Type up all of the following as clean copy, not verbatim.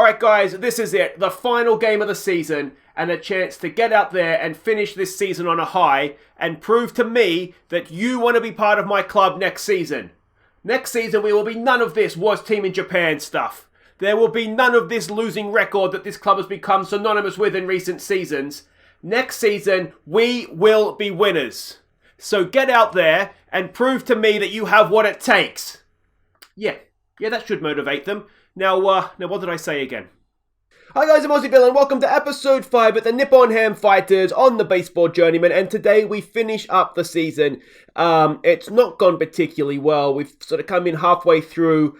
Alright guys, this is it. The final game of the season and a chance to get out there and finish this season on a high and prove to me that you want to be part of my club next season. Next season we will be none of this worst team in Japan stuff. There will be none of this losing record that this club has become synonymous with in recent seasons. Next season we will be winners. So get out there and prove to me that you have what it takes. Yeah, that should motivate them. Now what did I say again? Hi guys, I'm Aussie Bill and welcome to episode 5 at the Nippon-Ham Fighters on the Baseball Journeyman, and today we finish up the season. It's not gone particularly well. We've sort of come in halfway through.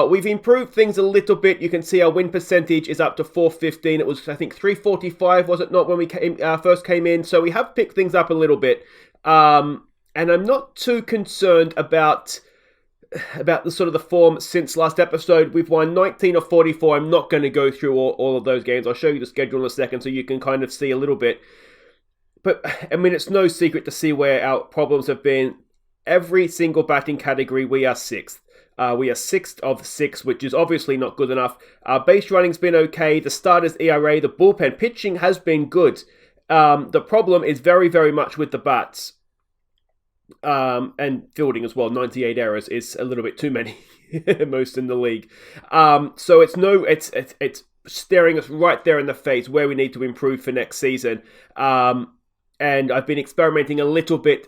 We've improved things a little bit. You can see our win percentage is up to 415. It was, I think, 345, was it not, when we first came in? So we have picked things up a little bit. And I'm not too concerned about the sort of the form since last episode. We've won 19 of 44. I'm not going to go through all of those games. I'll show you the schedule in a second so you can kind of see a little bit. But, I mean, it's no secret to see where our problems have been. Every single batting category, we are 6th. We are 6th of 6, which is obviously not good enough. Our base running's been okay. The starters ERA, the bullpen pitching has been good. The problem is very, very much with the bats. And fielding as well. 98 errors is a little bit too many, most in the league. So it's staring us right there in the face where we need to improve for next season. And I've been experimenting a little bit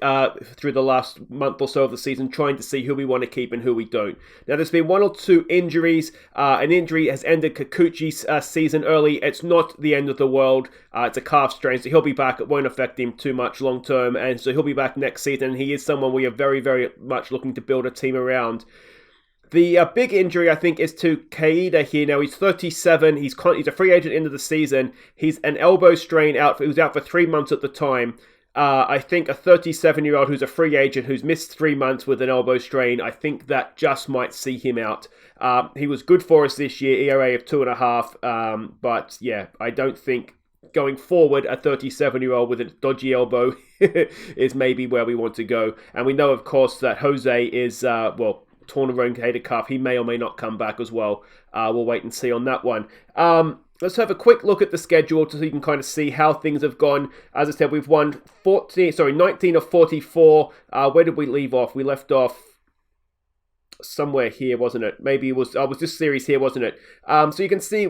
through the last month or so of the season, trying to see who we want to keep and who we don't. Now, there's been 1 or 2 injuries. An injury has ended Kikuchi's season early. It's not the end of the world. It's a calf strain, so he'll be back. It won't affect him too much long term, and so he'll be back next season. He is someone we are very, very much looking to build a team around. The big injury, I think, is to Kaida here. Now, he's 37. He's a free agent into the season. He's an elbow strain out. He was out for 3 months at the time. I think a 37-year-old who's a free agent who's missed 3 months with an elbow strain, I think that just might see him out. He was good for us this year, ERA of 2.5. But, yeah, I don't think going forward, a 37-year-old with a dodgy elbow is maybe where we want to go. And we know, of course, that Jose is, torn a rotator cuff. He may or may not come back as well. We'll wait and see on that one. Let's have a quick look at the schedule so you can kind of see how things have gone. As I said, we've won 19 of 44. Where did we leave off? We left off somewhere here, wasn't it? Maybe it was this series here, wasn't it? So you can see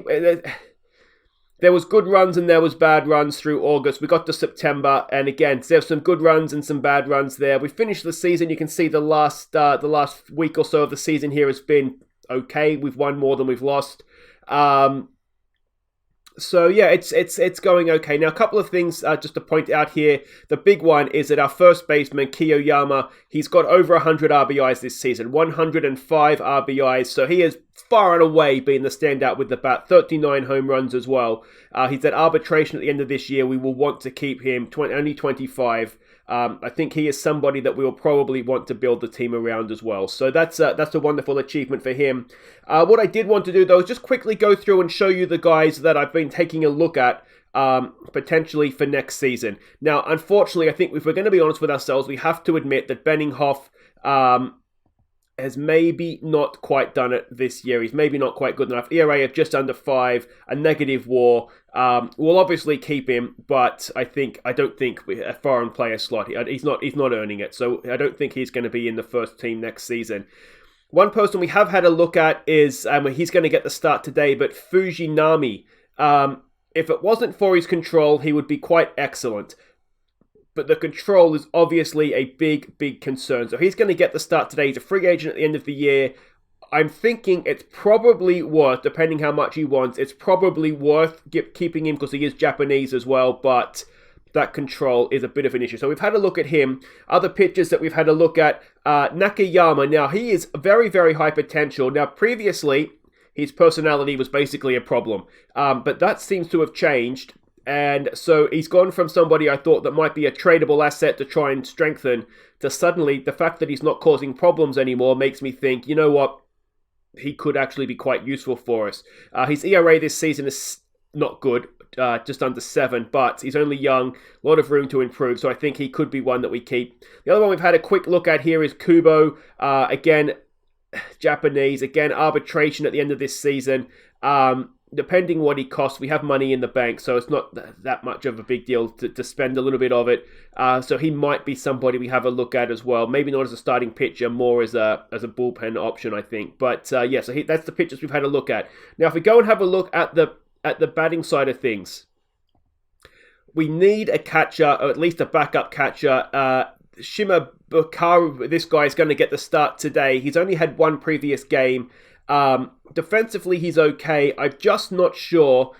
there was good runs and there was bad runs through August. We got to September, and again, there's some good runs and some bad runs there. We finished the season. You can see the last week or so of the season here has been okay. We've won more than we've lost. So yeah, it's going okay. Now, a couple of things just to point out here. The big one is that our first baseman, Kiyoyama, he's got over 100 RBIs this season, 105 RBIs. So he has far and away been the standout with the bat, 39 home runs as well. He's at arbitration at the end of this year. We will want to keep him, only 25. I think he is somebody that we will probably want to build the team around as well. So that's a wonderful achievement for him. What I did want to do, though, is just quickly go through and show you the guys that I've been taking a look at potentially for next season. Now, unfortunately, I think if we're going to be honest with ourselves, we have to admit that Benninghoff has maybe not quite done it this year. He's maybe not quite good enough. ERA of just under 5, a negative WAR. We'll obviously keep him, but I don't think a foreign player slot. He's not earning it, so I don't think he's going to be in the first team next season. One person we have had a look at is he's going to get the start today, but Fujinami. If it wasn't for his control, he would be quite excellent. But the control is obviously a big, big concern. So he's going to get the start today. He's a free agent at the end of the year. I'm thinking it's probably worth, depending how much he wants, it's probably worth keeping him because he is Japanese as well. But that control is a bit of an issue. So we've had a look at him. Other pitchers that we've had a look at, Nakayama. Now, he is very, very high potential. Now, previously, his personality was basically a problem. But that seems to have changed. And so he's gone from somebody I thought that might be a tradable asset to try and strengthen to suddenly the fact that he's not causing problems anymore makes me think, you know what, he could actually be quite useful for us. His ERA this season is not good, just under 7, but he's only young, a lot of room to improve, so I think he could be one that we keep. The other one we've had a quick look at here is Kubo. Again, Japanese, again, arbitration at the end of this season. depending what he costs, we have money in the bank, so it's not that much of a big deal to spend a little bit of it. So he might be somebody we have a look at as well. Maybe not as a starting pitcher, more as a bullpen option, I think. But so that's the pitchers we've had a look at. Now, if we go and have a look at the batting side of things, we need a catcher, or at least a backup catcher. Shima Bukaru, this guy is going to get the start today. He's only had one previous game. Defensively, he's okay. I'm just not sure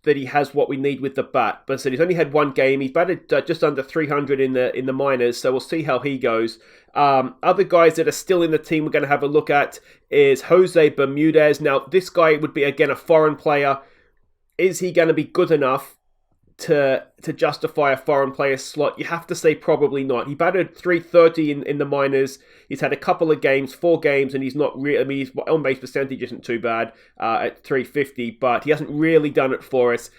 that he has what we need with the bat. But I said he's only had one game. He's batted just under 300 in the minors, so we'll see how he goes. Other guys that are still in the team we're going to have a look at is Jose Bermudez. Now, this guy would be, again, a foreign player. Is he going to be good enough to justify a foreign player slot? You have to say probably not. He batted 330 in the minors. He's had a couple of games, 4 games, and he's not really, I mean, his on-base percentage isn't too bad at 350, but he hasn't really done it for us.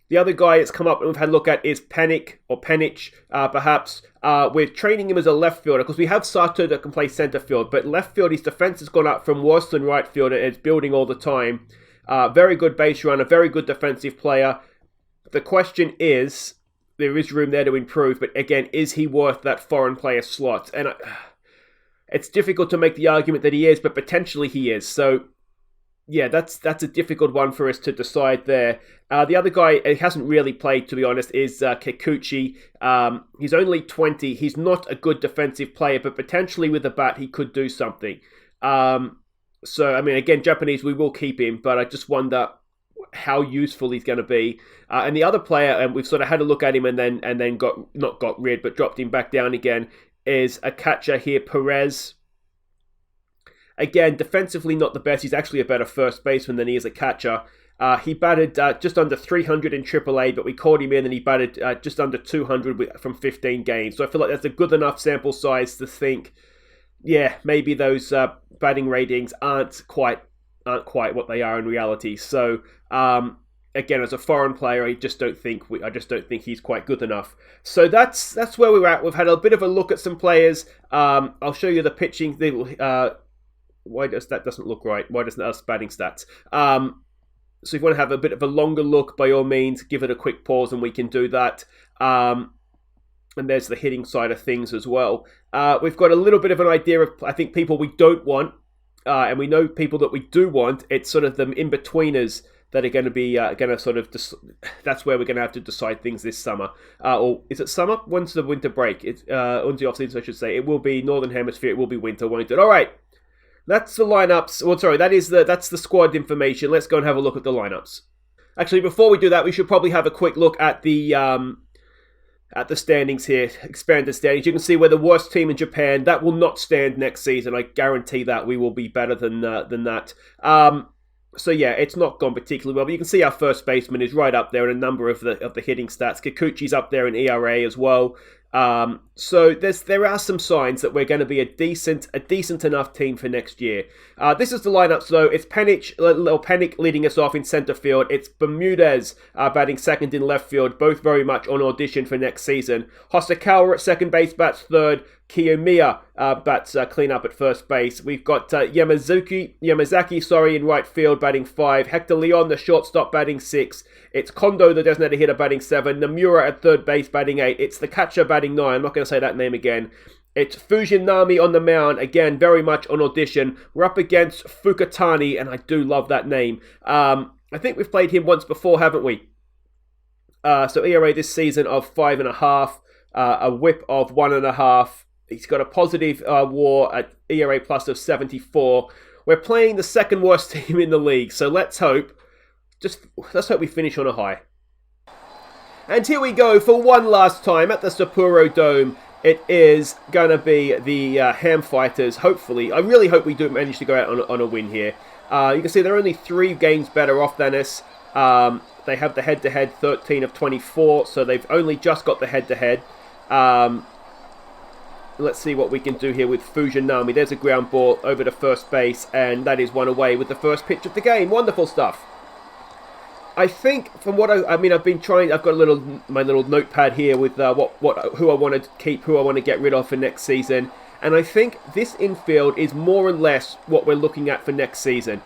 The other guy that's come up and we've had a look at is Penich, perhaps. We're training him as a left fielder because we have Sato that can play center field, but left field, his defense has gone up from worse than right field, and it's building all the time. Very good base runner, very good defensive player. The question is, there is room there to improve, but again, is he worth that foreign player slot? And it's difficult to make the argument that he is, but potentially he is. So, yeah, that's a difficult one for us to decide there. The other guy he hasn't really played, to be honest, is Kikuchi. He's only 20. He's not a good defensive player, but potentially with a bat, he could do something. So, I mean, again, Japanese, we will keep him, but I just wonder how useful he's going to be. And the other player, and we've sort of had a look at him and then not got rid, but dropped him back down again, is a catcher here, Perez. Again, defensively not the best. He's actually a better first baseman than he is a catcher. He batted just under 300 in AAA, but we called him in and he batted just under 200 from 15 games. So I feel like that's a good enough sample size to think, yeah, maybe those batting ratings aren't quite what they are in reality. So again, as a foreign player, I just don't think he's quite good enough. So that's where we're at. We've had a bit of a look at some players. I'll show you the pitching. Why does that doesn't look right? Why doesn't us batting stats? So if you want to have a bit of a longer look, by all means, give it a quick pause and we can do that. And there's the hitting side of things as well. We've got a little bit of an idea of, I think, people we don't want. And we know people that we do want. It's sort of the in-betweeners that are going to be that's where we're going to have to decide things this summer. Or is it summer? When's the winter break? It's when's the off-season, I should say. It will be Northern Hemisphere. It will be winter, won't it? All right. That's the lineups. Well, sorry, that's the squad information. Let's go and have a look at the lineups. Actually, before we do that, we should probably have a quick look at the standings here, expanded standings. You can see we're the worst team in Japan. That will not stand next season. I guarantee that we will be better than that. So yeah, it's not gone particularly well. But you can see our first baseman is right up there in a number of the hitting stats. Kikuchi's up there in ERA as well. So there are some signs that we're going to be a decent enough team for next year. This is the lineup, though. It's Penich leading us off in center field. It's Bermudez batting second in left field, both very much on audition for next season. Hosokawa at second base bats third. Kiyomiya bats clean up at first base. We've got Yamazaki in right field batting 5. Hector Leon, the shortstop, batting 6. It's Kondo, the designated hitter, batting 7. Nomura at third base batting 8. It's the catcher batting 9. I'm not going to say that name again. It's Fujinami on the mound, again, very much on audition. We're up against Fukutani, and I do love that name. I think we've played him once before, haven't we? So ERA this season of 5.5, a whip of 1.5. He's got a positive WAR at ERA plus of 74. We're playing the second worst team in the league, so let's hope we finish on a high. And here we go for one last time at the Sapporo Dome. It is going to be the Ham Fighters, hopefully. I really hope we do manage to go out on a win here. You can see they're only 3 games better off than us. They have the head-to-head 13 of 24, so they've only just got the head-to-head. Let's see what we can do here with Fujinami. There's a ground ball over to first base, and that is one away with the first pitch of the game. Wonderful stuff. I think from what I've been trying. I've got my little notepad here with who I want to keep, who I want to get rid of for next season, and I think this infield is more or less what we're looking at for next season.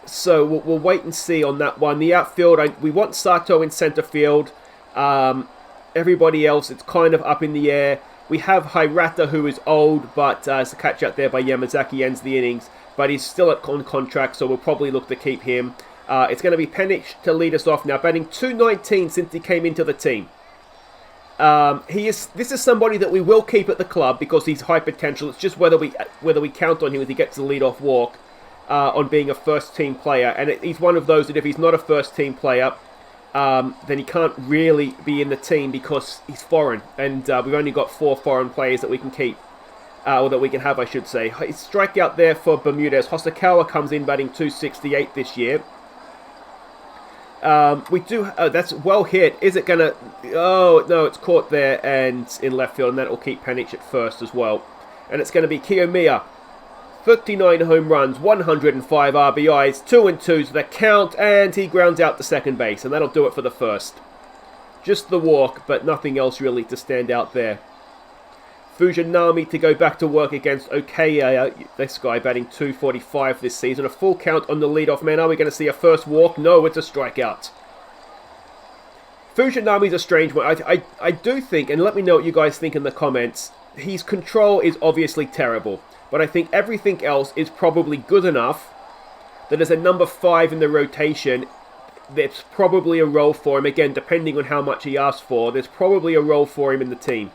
So we'll wait and see on that one. The outfield, we want Sato in center field. Everybody else, it's kind of up in the air. We have Hirata, who is old, but it's a catch out there by Yamazaki, ends the innings. But he's still on contract, so we'll probably look to keep him. It's going to be Penich to lead us off now, batting .219 since he came into the team. This is somebody that we will keep at the club because he's high potential. It's just whether we count on him as he gets the lead-off walk on being a first-team player. And he's one of those that if he's not a first-team player, then he can't really be in the team because he's foreign. And we've only got 4 foreign players that we can keep. Or that we can have, I should say. His strikeout there for Bermudez. Hosokawa comes in batting .268 this year. That's well hit. Is it gonna... Oh, no, it's caught there and in left field, and that will keep Penich at first as well. And it's going to be Kiyomiya. 39 home runs, 105 RBIs, 2-2's the count, and he grounds out to second base, and that'll do it for the first. Just the walk, but nothing else really to stand out there. Fujinami to go back to work against Okaya. This guy batting .245 this season. A full count on the leadoff man. Are we going to see a first walk? No, it's a strikeout. Fujinami's a strange one. I do think, and let me know what you guys think in the comments, his control is obviously terrible. But I think everything else is probably good enough that as a number 5 in the rotation, there's probably a role for him. Again, depending on how much he asks for, there's probably a role for him in the team.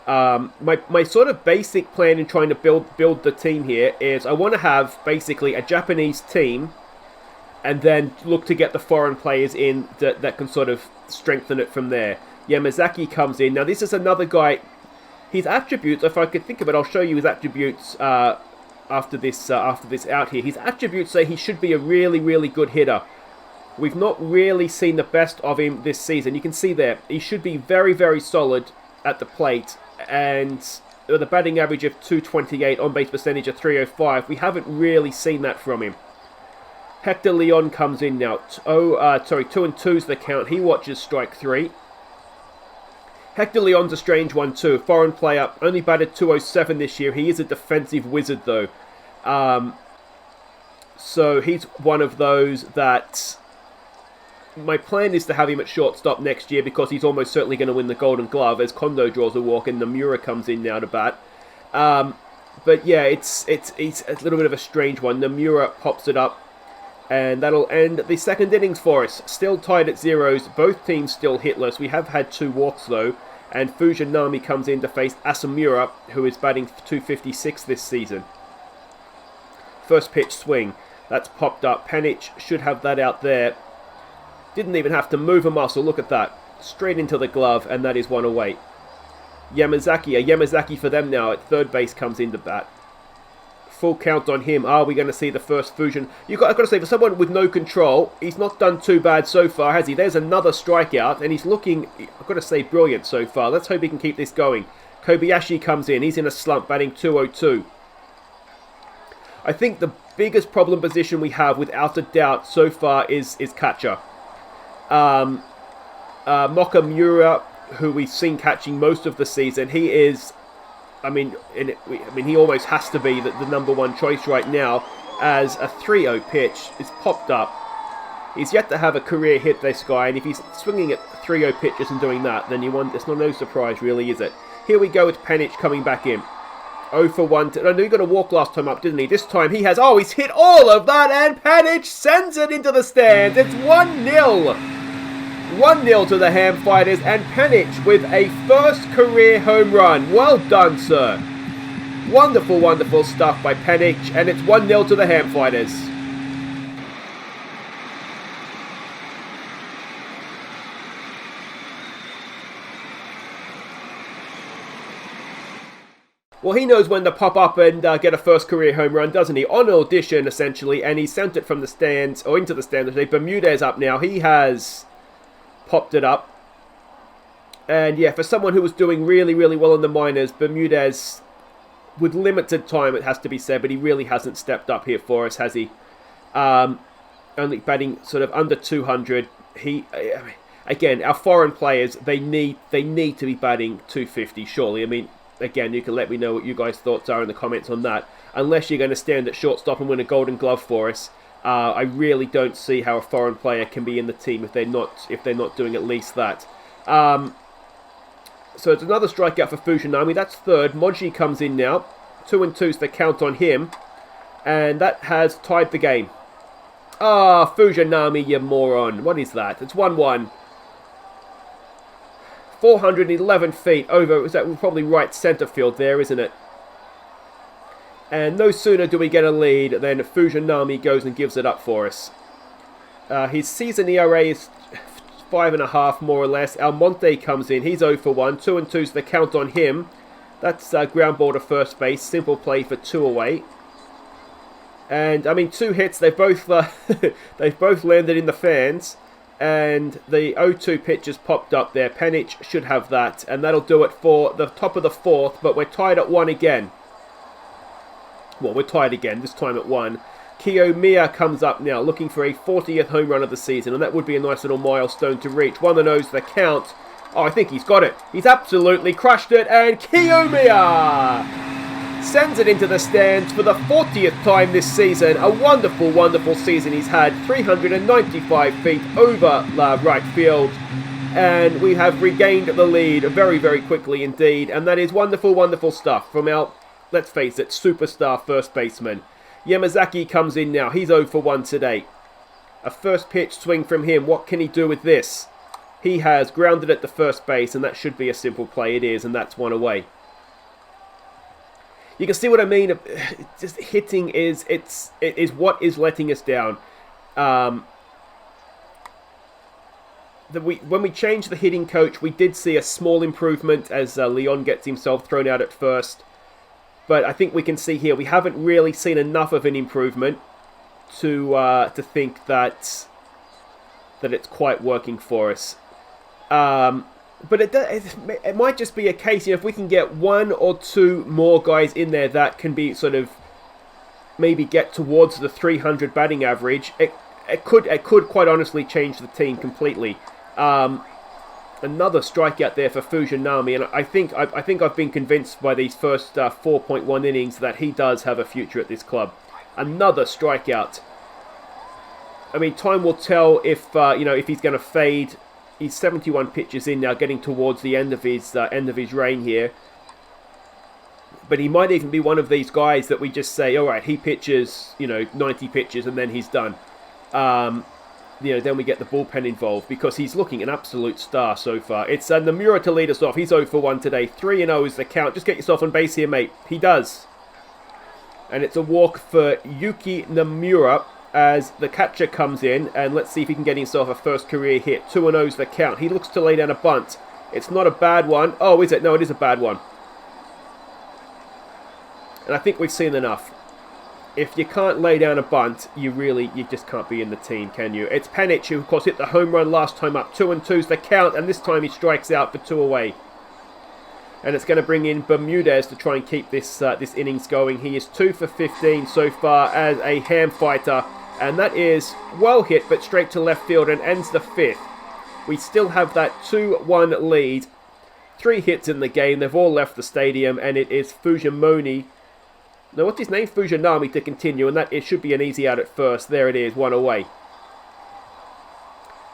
My sort of basic plan in trying to build the team here is I want to have basically a Japanese team and then look to get the foreign players in that can sort of strengthen it from there. Yamazaki comes in. Now this is another guy, his attributes, if I could think of it, I'll show you his attributes after this out here. His attributes say he should be a really, really good hitter. We've not really seen the best of him this season. You can see there, he should be very, very solid at the plate. And the batting average of .228, on-base percentage of .305, we haven't really seen that from him. Hector Leon comes in now. 2-2's the count. He watches strike 3. Hector Leon's a strange one too. Foreign player, only batted .207 this year. He is a defensive wizard though. So he's one of those that... My plan is to have him at shortstop next year because he's almost certainly going to win the Golden Glove as Kondo draws a walk and Nomura comes in now to bat. But yeah, it's a little bit of a strange one. Nomura pops it up and that'll end the second innings for us. Still tied at 0s. Both teams still hitless. We have had 2 walks though. And Fujinami comes in to face Asamura, who is batting .256 this season. First pitch swing. That's popped up. Penich should have that out there. Didn't even have to move a muscle. Look at that. Straight into the glove, and that is 1 away. Yamazaki, a Yamazaki for them now at third base comes into bat. Full count on him. Are we going to see the first Fujin? I've got to say, for someone with no control, he's not done too bad so far, has he? There's another strikeout, and he's looking, I've got to say, brilliant so far. Let's hope he can keep this going. Kobayashi comes in. He's in a slump, batting .202. I think the biggest problem position we have, without a doubt, so far is catcher. Mokamura, who we've seen catching most of the season, he is, he almost has to be the number 1 choice right now, as a 3-0 pitch is popped up. He's yet to have a career hit, this guy, and if he's swinging at 3-0 pitches and doing that, then it's no surprise, really, is it? Here we go with Penich coming back in. 0 for 1. I know he got a walk last time up, didn't he? This time he has... Oh, he's hit all of that, and Penich sends it into the stands. It's 1-0. 1-0 to the Ham Fighters, and Penich with a first career home run. Well done, sir. Wonderful, wonderful stuff by Penich, and it's 1-0 to the Ham Fighters. Well, he knows when to pop up and get a first career home run, doesn't he? On audition, essentially, and he sent it from the stands, or into the stands. Bermudez up now. He has popped it up. And yeah, for someone who was doing really, really well in the minors, Bermudez, with limited time, it has to be said, but he really hasn't stepped up here for us, has he? Only batting sort of under 200. Again, our foreign players, they need to be batting 250, surely. Again, you can let me know what you guys' thoughts are in the comments on that. Unless you're going to stand at shortstop and win a Golden Glove for us, I really don't see how a foreign player can be in the team if they're not doing at least that. So it's another strikeout for Fujinami. That's third. Moji comes in now. 2-2's the count on him. And that has tied the game. Fujinami, you moron. What is that? It's 1-1. 411 feet over. Is that probably right center field there, isn't it? And no sooner do we get a lead than Fujinami goes and gives it up for us. His season ERA is 5.5 more or less. Almonte comes in. He's 0 for 1. 2-2's the count on him. That's ground ball to first base. Simple play for 2 away. And I mean, 2 hits. They've both they've both landed in the fans. And the 0-2 pitch has popped up there. Penich should have that, and that'll do it for the top of the 4th. But we're tied at 1 again. Well, we're tied again, this time at 1. Kiyomiya comes up now, looking for a 40th home run of the season, and that would be a nice little milestone to reach. 1-0's the count. Oh, I think he's got it. He's absolutely crushed it, and Kiyomiya sends it into the stands for the 40th time this season. A wonderful, wonderful season he's had. 395 feet over right field. And we have regained the lead very, very quickly indeed. And that is wonderful, wonderful stuff from our, let's face it, superstar first baseman. Yamazaki comes in now. He's 0 for 1 today. A first pitch swing from him. What can he do with this? He has grounded at the first base, and that should be a simple play. It is, and that's 1 away. You can see what I mean. Just hitting is what is letting us down. When we changed the hitting coach, we did see a small improvement as Leon gets himself thrown out at first. But I think we can see here we haven't really seen enough of an improvement to think that it's quite working for us. But it might just be a case, if we can get 1 or 2 more guys in there that can be sort of maybe get towards the 300 batting average, it could quite honestly change the team completely. Another strikeout there for Fujinami, and I think I've been convinced by these first 4.1 innings that he does have a future at this club. Another strikeout. I mean, time will tell if if he's going to fade. He's 71 pitches in now, getting towards the end of his reign here. But he might even be one of these guys that we just say, all right, he pitches 90 pitches and then he's done. Then we get the bullpen involved because he's looking an absolute star so far. It's Nomura to lead us off. He's 0 for 1 today. 3-0 is the count. Just get yourself on base here, mate. He does. And it's a walk for Yuki Nomura as the catcher comes in. And let's see if he can get himself a first career hit. 2-0's the count. He looks to lay down a bunt. It's not a bad one. Oh, is it? No, it is a bad one. And I think we've seen enough. If you can't lay down a bunt, you just can't be in the team, can you? It's Penich who, of course, hit the home run last time up. 2-2's the count, and this time he strikes out for 2 away. And it's going to bring in Bermudez to try and keep this innings going. He is 2 for 15 so far as a ham fighter, and that is well hit, but straight to left field and ends the 5th. We still have that 2-1 lead. 3 hits in the game. They've all left the stadium, and it is Fujinami. Now, what's his name? Fujinami to continue, and it should be an easy out at first. There it is, 1 away.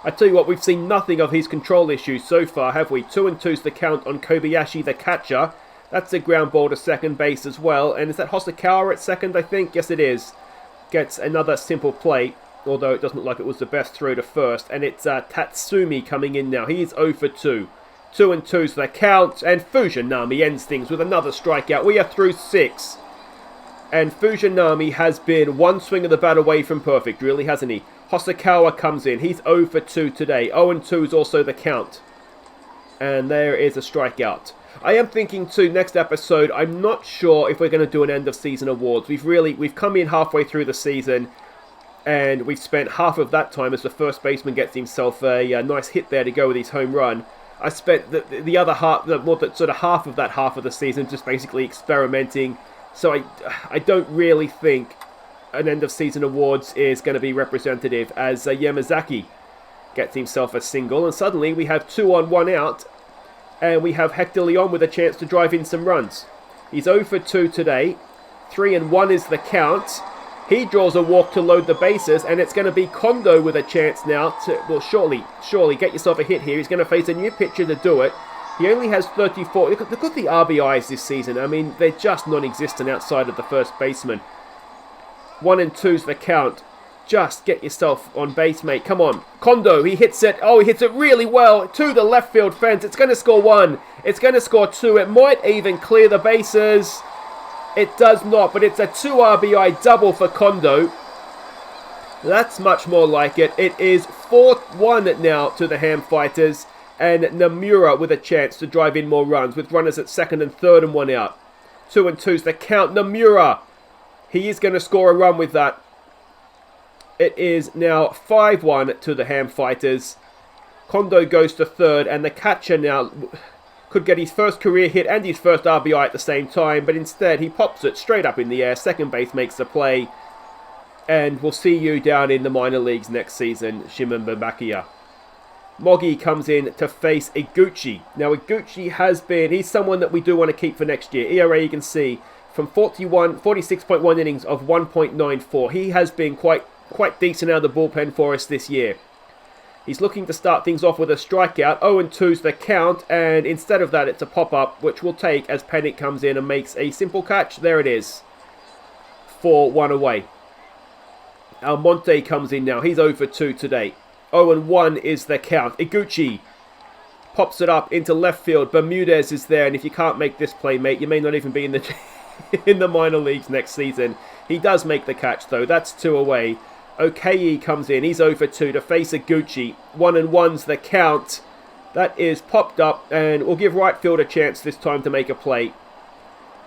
I tell you what, we've seen nothing of his control issues so far, have we? 2-2's the count on Kobayashi, the catcher. That's a ground ball to second base as well. And is that Hosokawa at second, I think? Yes, it is. Gets another simple play, although it doesn't look like it was the best throw to first. And it's Tatsumi coming in now. He's 0 for 2. 2-2's the count, and Fujinami ends things with another strikeout. We are through 6. And Fujinami has been 1 swing of the bat away from perfect, really, hasn't he? Hosokawa comes in. He's 0 for 2 today. 0-2 is also the count. And there is a strikeout. I am thinking, too, next episode, I'm not sure if we're going to do an end-of-season awards. We've come in halfway through the season, and we've spent half of that time as the first baseman gets himself a nice hit there to go with his home run. I spent the other half, half of that half of the season just basically experimenting. So I don't really think an end-of-season awards is going to be representative as Yamazaki gets himself a single. And suddenly we have 2 on 1 out. And we have Hector Leon with a chance to drive in some runs. He's 0 for 2 today. 3-1 is the count. He draws a walk to load the bases, and it's going to be Kondo with a chance now to, well, surely, get yourself a hit here. He's going to face a new pitcher to do it. He only has 34. Look at the RBIs this season. I mean, they're just non-existent outside of the first baseman. 1 and 2's the count. Just get yourself on base, mate. Come on. Kondo, he hits it. Oh, he hits it really well to the left field fence. It's going to score 1. It's going to score 2. It might even clear the bases. It does not, but it's a 2 RBI double for Kondo. That's much more like it. It is 4-1 now to the Ham Fighters. And Nomura with a chance to drive in more runs with runners at second and third and 1 out. 2 and 2's the count. Nomura, he is going to score a run with that. It is now 5-1 to the Ham Fighters. Kondo goes to third, and the catcher now could get his first career hit and his first RBI at the same time, but instead he pops it straight up in the air. Second base makes the play, and we'll see you down in the minor leagues next season, Shimon Babakia. Mogi comes in to face Iguchi. Now Iguchi he's someone that we do want to keep for next year. ERA you can see from 46.1 innings of 1.94. He has been quite decent out of the bullpen for us this year. He's looking to start things off with a strikeout. 0 and 2's the count, and instead of that it's a pop-up, which we'll take as Panic comes in and makes a simple catch. There it is. 4-1 away. Almonte comes in now. He's 0 for 2 today. 0 and 1 is the count. Iguchi pops it up into left field. Bermudez is there, and if you can't make this play, mate, you may not even be in the minor leagues next season. He does make the catch, though. That's 2 away. Okei comes in. He's 0 for 2 to face Iguchi. 1 and 1's the count. That is popped up, and we'll give right field a chance this time to make a play.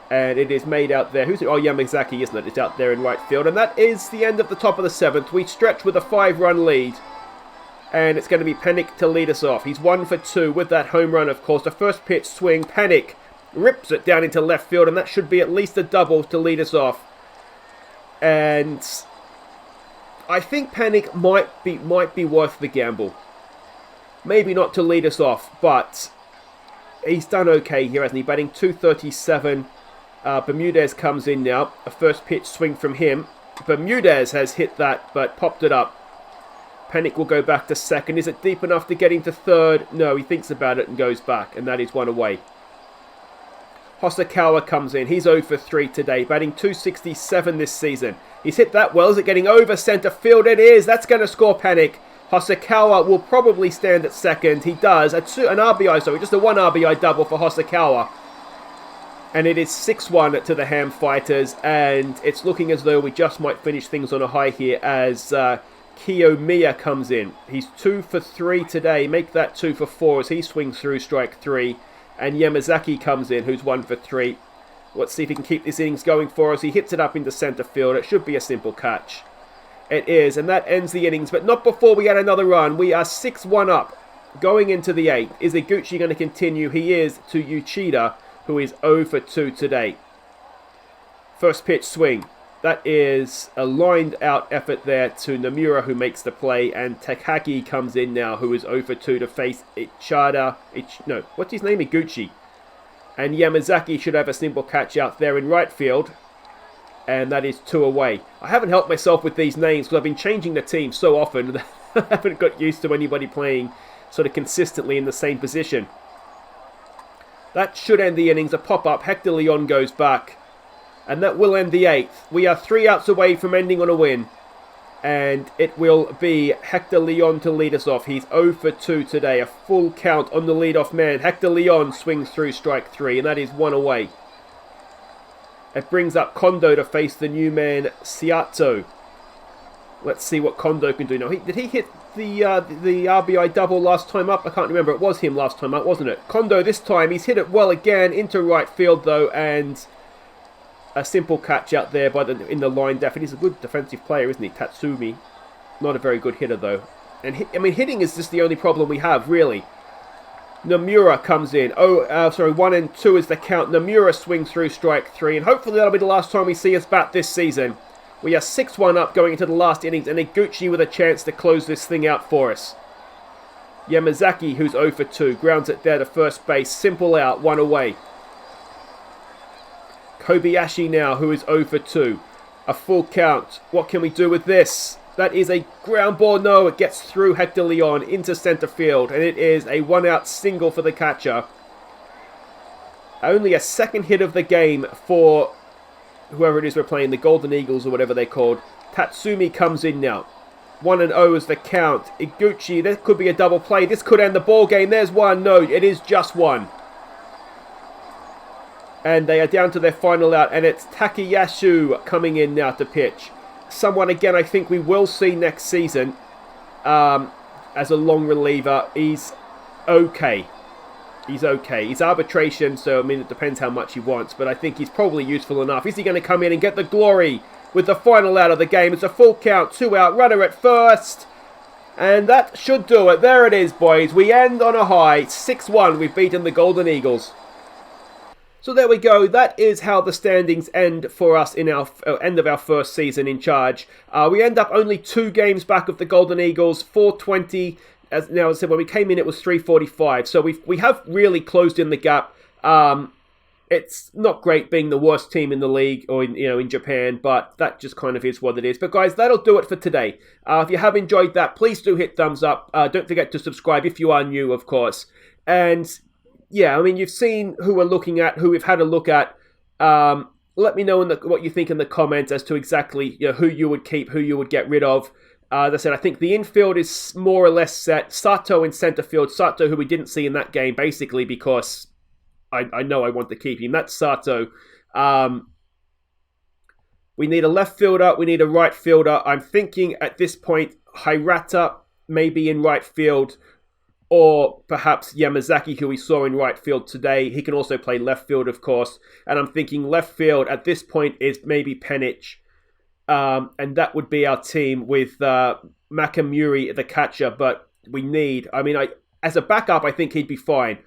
And it is made out there. Who's it? Oh, Yamazaki, isn't it? It's out there in right field. And that is the end of the top of the 7th. We stretch with a 5-run lead. And it's going to be Panic to lead us off. He's 1 for 2 with that home run, of course. The first pitch swing, Panic rips it down into left field, and that should be at least a double to lead us off. And I think Panic might be worth the gamble. Maybe not to lead us off, but he's done okay here, hasn't he? Batting .237. Bermudez comes in now. A first pitch swing from him. Bermudez has hit that, but popped it up. Panic will go back to second. Is it deep enough to get into third? No, he thinks about it and goes back, and that is 1 away. Hosokawa comes in. He's 0 for 3 today, batting .267 this season. He's hit that well. Is it getting over centre field? It is. That's going to score Panic. Hosokawa will probably stand at second. He does. An RBI, sorry, just a 1 RBI double for Hosokawa. And it is 6-1 to the Ham Fighters, and it's looking as though we just might finish things on a high here as Kiyomiya comes in. He's 2 for 3 today. Make that 2 for 4 as he swings through strike 3. And Yamazaki comes in, who's 1 for 3. Let's see if he can keep this innings going for us. He hits it up into centre field. It should be a simple catch. It is, and that ends the innings, but not before we add another run. We are 6-1 up going into the 8th. Is Iguchi going to continue? He is to Uchida, who is 0 for 2 today. First pitch swing. That is a lined out effort there to Nomura, who makes the play, and Takagi comes in now, who is 0 for 2 to face what's his name? Iguchi. And Yamazaki should have a simple catch out there in right field, and that is 2 away. I haven't helped myself with these names because I've been changing the team so often that I haven't got used to anybody playing sort of consistently in the same position. That should end the innings. A pop-up. Hector Leon goes back. And that will end the 8th. We are 3 outs away from ending on a win. And it will be Hector Leon to lead us off. He's 0 for 2 today. A full count on the leadoff man. Hector Leon swings through strike 3. And that is 1 away. It brings up Kondo to face the new man, Seatsu. Let's see what Kondo can do now. Did he hit the RBI double last time up? I can't remember. It was him last time up, wasn't it? Kondo this time. He's hit it well again into right field, though. And a simple catch out there in the line def. He's a good defensive player, isn't he? Tatsumi. Not a very good hitter, though. And hitting is just the only problem we have, really. Nomura comes in. 1 and 2 is the count. Nomura swings through strike 3. And hopefully that'll be the last time we see us bat this season. We are 6-1 up going into the last innings. And Iguchi with a chance to close this thing out for us. Yamazaki, who's 0 for 2. Grounds it there to first base. Simple out. 1 away. Kobayashi now, who is 0 for 2. A full count. What can we do with this? That is a ground ball. No, it gets through Hector Leon into center field. And it is a 1-out single for the catcher. Only a second hit of the game for whoever it is we're playing, the Golden Eagles or whatever they're called. Tatsumi comes in now. 1-0 is the count. Iguchi, there could be a double play. This could end the ball game. There's one. No, it is just one. And they are down to their final out. And it's Takayasu coming in now to pitch. Someone, again, I think we will see next season as a long reliever. He's okay. He's okay. He's arbitration, so, I mean, it depends how much he wants. But I think he's probably useful enough. Is he going to come in and get the glory with the final out of the game? It's a full count, 2-out, runner at first. And that should do it. There it is, boys. We end on a high. 6-1. We've beaten the Golden Eagles. So there we go. That is how the standings end for us in our end of our first season in charge. We end up only 2 games back of the Golden Eagles, 420. As I said, when we came in, it was 345. So we have really closed in the gap. It's not great being the worst team in the league or in Japan, but that just kind of is what it is. But guys, that'll do it for today. If you have enjoyed that, please do hit thumbs up. Don't forget to subscribe if you are new, of course. And yeah, I mean, you've seen who we're looking at, who we've had a look at. Let me know what you think in the comments as to exactly who you would keep, who you would get rid of. As I said, I think the infield is more or less set. Sato in center field. Sato, who we didn't see in that game, basically because I know I want to keep him. That's Sato. We need a left fielder. We need a right fielder. I'm thinking at this point, Hirata maybe in right field, or perhaps Yamazaki, who we saw in right field today. He can also play left field, of course. And I'm thinking left field at this point is maybe Penich. And that would be our team with Makamuri, the catcher. But we need, as a backup, I think he'd be fine.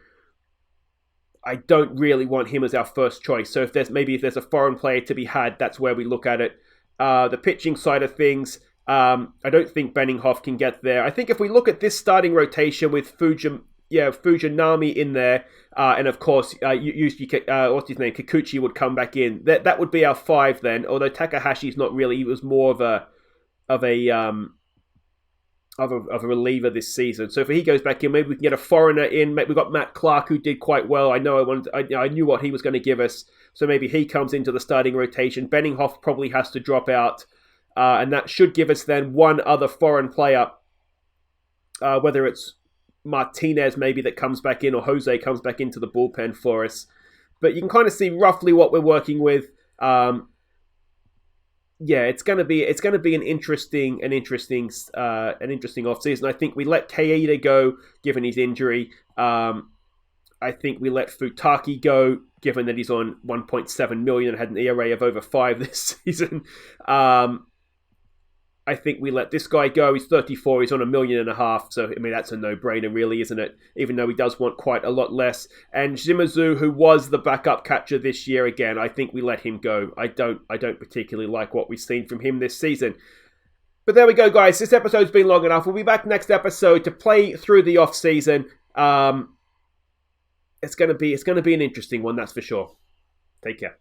I don't really want him as our first choice. So if there's a foreign player to be had, that's where we look at it. The pitching side of things, I don't think Benninghoff can get there. I think if we look at this starting rotation with Fujinami in there, and of course, Kikuchi would come back in. That would be our 5 then. Although Takahashi's not really, he was more of a reliever this season. So if he goes back in, maybe we can get a foreigner in. We've got Matt Clark, who did quite well. I knew what he was going to give us. So maybe he comes into the starting rotation. Benninghoff probably has to drop out. And that should give us then one other foreign player, whether it's Martinez maybe that comes back in, or Jose comes back into the bullpen for us. But you can kind of see roughly what we're working with. It's going to be an interesting offseason. I think we let Kaeda go given his injury. I think we let Futaki go given that he's on 1.7 million and had an ERA of over 5 this season. I think we let this guy go. He's 34. He's on $1.5 million. So, that's a no-brainer, really, isn't it? Even though he does want quite a lot less. And Shimizu, who was the backup catcher this year, again, I think we let him go. I don't particularly like what we've seen from him this season. But there we go, guys. This episode's been long enough. We'll be back next episode to play through the off-season. It's going to be an interesting one, that's for sure. Take care.